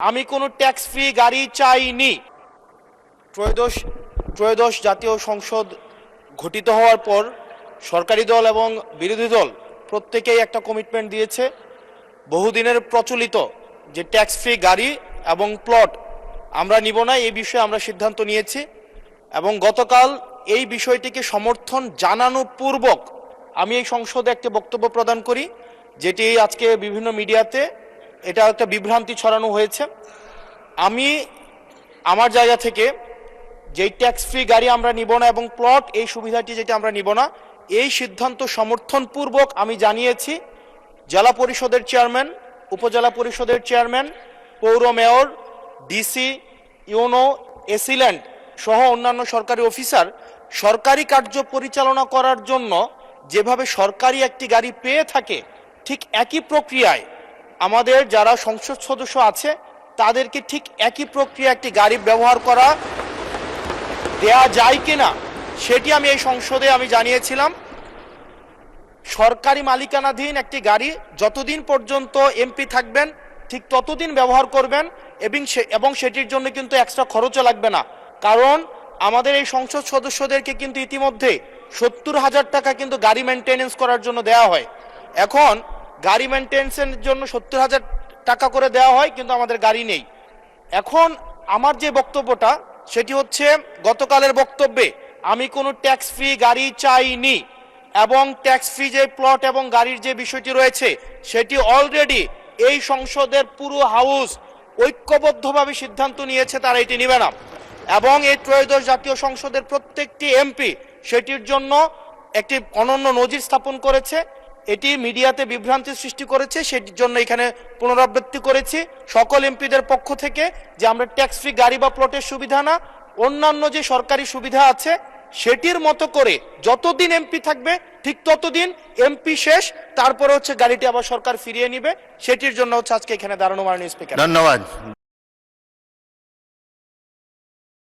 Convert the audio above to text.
আমি কোনো tax free গাড়ি চাইনি। ত্রয়োদশ জাতীয় সংসদ গঠিত হওয়ার পর সরকারি দল এবং বিরোধী দল প্রত্যেকেই একটা কমিটমেন্ট দিয়েছে, বহুদিনের প্রচলিত যে ট্যাক্স ফ্রি গাড়ি এবং প্লট আমরা নিব না, এই বিষয়ে আমরা সিদ্ধান্ত নিয়েছি। এবং গতকাল এই বিষয়টিকে সমর্থন জানানো পূর্বক আমি এই সংসদে একটা বক্তব্য প্রদান করি, যেটি আজকে বিভিন্ন মিডিয়াতে এটা একটা বিভ্রান্তি ছড়ানো হয়েছে। আমি আমার জায়গা থেকে যেই ট্যাক্স ফ্রি গাড়ি আমরা নিব না এবং প্লট এই সুবিধাটি যেটা আমরা নিব না, এই সিদ্ধান্ত সমর্থনপূর্বক আমি জানিয়েছি জেলা পরিষদের চেয়ারম্যান, উপজেলা পরিষদের চেয়ারম্যান, পৌর মেয়র, ডিসি, ইউনো, এসিল্যান্ড সহ অন্যান্য সরকারি অফিসার সরকারি কার্য পরিচালনা করার জন্য যেভাবে সরকারি একটি গাড়ি পেয়ে থাকে, ঠিক একই প্রক্রিয়ায় আমাদের যারা সংসদ সদস্য আছে তাদেরকে ঠিক একই প্রক্রিয়া একটি গাড়ি ব্যবহার করা দেয়া যায় কিনা সেটি আমি এই সংসদে আমি জানিয়েছিলাম। সরকারি মালিকানাধীন একটি গাড়ি যতদিন পর্যন্ত এমপি থাকবেন ঠিক ততদিন ব্যবহার করবেন এবং সেটির জন্য কিন্তু এক্সট্রা খরচও লাগবে না, কারণ আমাদের এই সংসদ সদস্যদেরকে কিন্তু ইতিমধ্যে 70,000 টাকা কিন্তু গাড়ি মেনটেনেন্স করার জন্য দেওয়া হয়। এখন গাড়ি মেনটেন্সের জন্য 70,000 টাকা করে দেওয়া হয়, কিন্তু আমাদের গাড়ি নেই। এখন আমার যে বক্তব্যটা সেটি হচ্ছে, গতকালের বক্তব্যে আমি কোনো ট্যাক্স ফ্রি গাড়ি চাইনি এবং ট্যাক্স ফ্রি যে প্লট এবং গাড়ির যে বিষয়টি রয়েছে সেটি অলরেডি এই সংসদের পুরো হাউস ঐক্যবদ্ধভাবে সিদ্ধান্ত নিয়েছে তারা এটি নেবে না, এবং এই ত্রয়োদশ জাতীয় সংসদের প্রত্যেকটি এমপি সেটির জন্য একটি অনন্য নজির স্থাপন করেছে। এটি মিডিয়াতে বিভ্রান্তির সৃষ্টি করেছে, সেটির জন্য এখানে পুনরাবৃত্তি করেছি সকল এমপিদের পক্ষ থেকে যে আমরা ট্যাক্স ফ্রি গাড়ি বা প্লটের সুবিধা না, অন্যান্য যে সরকারি সুবিধা আছে সেটির মতো করে যতদিন এমপি থাকবে ঠিক ততদিন এমপি শেষ, তারপরে হচ্ছে গাড়িটি আবার সরকার ফিরিয়ে নিবে। সেটির জন্য হচ্ছে আজকে এখানে দাঁড়ানো। মাননীয় স্পিকার, ধন্যবাদ।